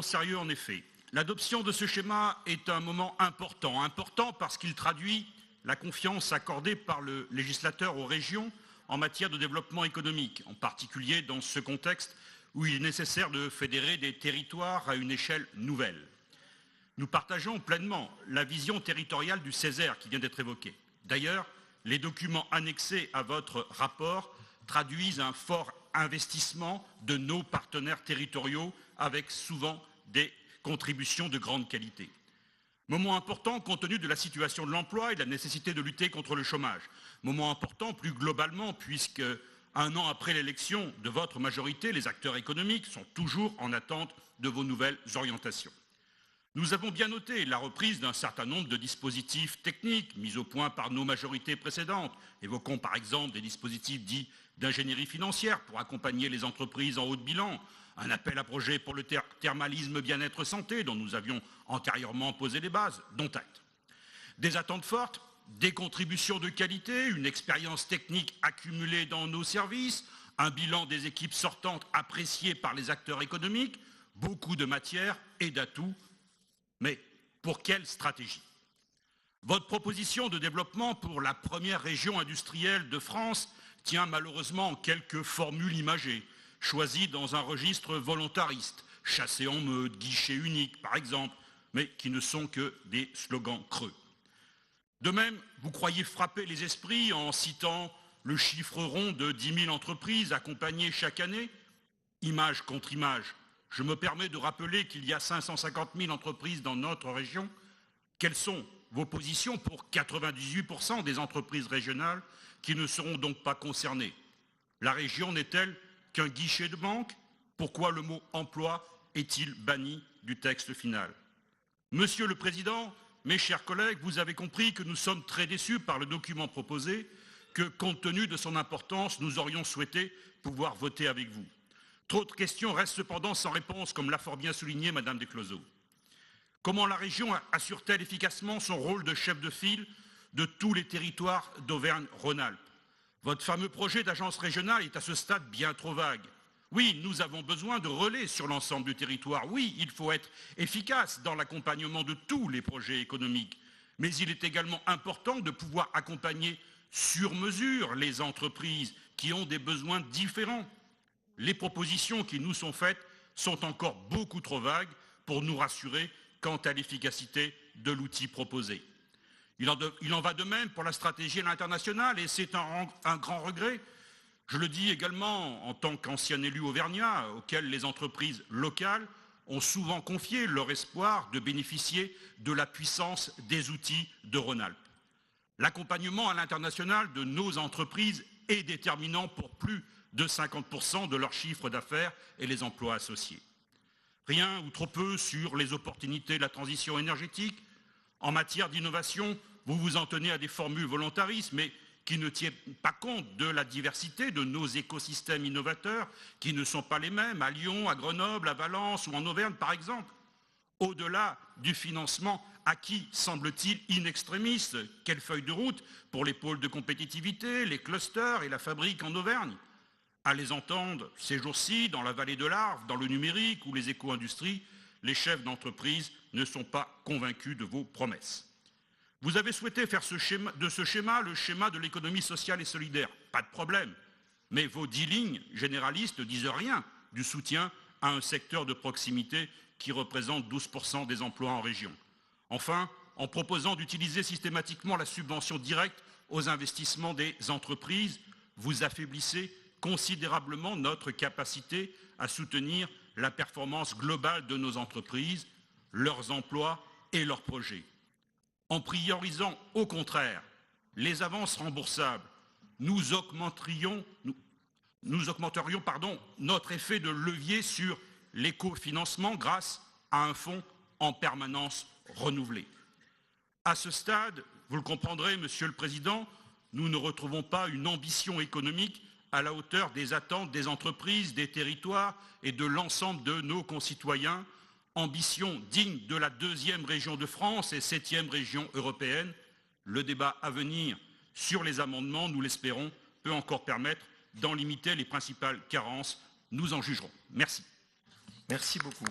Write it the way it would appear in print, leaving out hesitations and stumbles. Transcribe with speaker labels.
Speaker 1: Sérieux en effet. L'adoption de ce schéma est un moment important. Important parce qu'il traduit la confiance accordée par le législateur aux régions en matière de développement économique, en particulier dans ce contexte où il est nécessaire de fédérer des territoires à une échelle nouvelle. Nous partageons pleinement la vision territoriale du Césaire qui vient d'être évoquée. D'ailleurs, les documents annexés à votre rapport traduisent un fort investissement de nos partenaires territoriaux avec souvent des contributions de grande qualité. Moment important compte tenu de la situation de l'emploi et de la nécessité de lutter contre le chômage. Moment important plus globalement puisque, un an après l'élection de votre majorité, les acteurs économiques sont toujours en attente de vos nouvelles orientations. Nous avons bien noté la reprise d'un certain nombre de dispositifs techniques mis au point par nos majorités précédentes. Évoquons par exemple des dispositifs dits d'ingénierie financière pour accompagner les entreprises en haut de bilan, un appel à projet pour le thermalisme bien-être santé dont nous avions antérieurement posé les bases, dont acte. Des attentes fortes, des contributions de qualité, une expérience technique accumulée dans nos services, un bilan des équipes sortantes apprécié par les acteurs économiques, beaucoup de matière et d'atouts. Mais pour quelle stratégie? Votre proposition de développement pour la première région industrielle de France tient malheureusement en quelques formules imagées, choisies dans un registre volontariste, chassé en meute, guichet unique par exemple, mais qui ne sont que des slogans creux. De même, vous croyez frapper les esprits en citant le chiffre rond de 10 000 entreprises accompagnées chaque année, image contre image. Je me permets de rappeler qu'il y a 550 000 entreprises dans notre région. Quelles sont vos positions pour 98% des entreprises régionales qui ne seront donc pas concernées? La région n'est-elle qu'un guichet de banque? Pourquoi le mot emploi est-il banni du texte final? Monsieur le Président, mes chers collègues, vous avez compris que nous sommes très déçus par le document proposé, que compte tenu de son importance, nous aurions souhaité pouvoir voter avec vous. Trop de questions restent cependant sans réponse, comme l'a fort bien souligné Madame Desclosaux. Comment la région assure-t-elle efficacement son rôle de chef de file de tous les territoires d'Auvergne-Rhône-Alpes? Votre fameux projet d'agence régionale est à ce stade bien trop vague. Oui, nous avons besoin de relais sur l'ensemble du territoire. Oui, il faut être efficace dans l'accompagnement de tous les projets économiques. Mais il est également important de pouvoir accompagner sur mesure les entreprises qui ont des besoins différents. Les propositions qui nous sont faites sont encore beaucoup trop vagues pour nous rassurer quant à l'efficacité de l'outil proposé. Il en va de même pour la stratégie à l'international et c'est un grand regret. Je le dis également en tant qu'ancien élu auvergnat auquel les entreprises locales ont souvent confié leur espoir de bénéficier de la puissance des outils de Rhône-Alpes. L'accompagnement à l'international de nos entreprises est déterminant pour plus de 50% de leur chiffre d'affaires et les emplois associés. Rien ou trop peu sur les opportunités de la transition énergétique. En matière d'innovation, vous vous en tenez à des formules volontaristes, mais qui ne tiennent pas compte de la diversité de nos écosystèmes innovateurs, qui ne sont pas les mêmes à Lyon, à Grenoble, à Valence ou en Auvergne, par exemple. Au-delà du financement acquis, semble-t-il, in extremis, quelle feuille de route pour les pôles de compétitivité, les clusters et la fabrique en Auvergne? À les entendre ces jours-ci, dans la vallée de l'Arve, dans le numérique ou les éco-industries, les chefs d'entreprise ne sont pas convaincus de vos promesses. Vous avez souhaité faire de ce schéma le schéma de l'économie sociale et solidaire. Pas de problème. Mais vos 10 lignes généralistes ne disent rien du soutien à un secteur de proximité qui représente 12% des emplois en région. Enfin, en proposant d'utiliser systématiquement la subvention directe aux investissements des entreprises, vous affaiblissez considérablement notre capacité à soutenir la performance globale de nos entreprises, leurs emplois et leurs projets. En priorisant au contraire les avances remboursables, nous augmenterions notre effet de levier sur l'écofinancement grâce à un fonds en permanence renouvelé. À ce stade, vous le comprendrez, Monsieur le Président, nous ne retrouvons pas une ambition économique à la hauteur des attentes des entreprises, des territoires et de l'ensemble de nos concitoyens. Ambition digne de la 2e région de France et 7e région européenne. Le débat à venir sur les amendements, nous l'espérons, peut encore permettre d'en limiter les principales carences. Nous en jugerons. Merci.
Speaker 2: Merci beaucoup.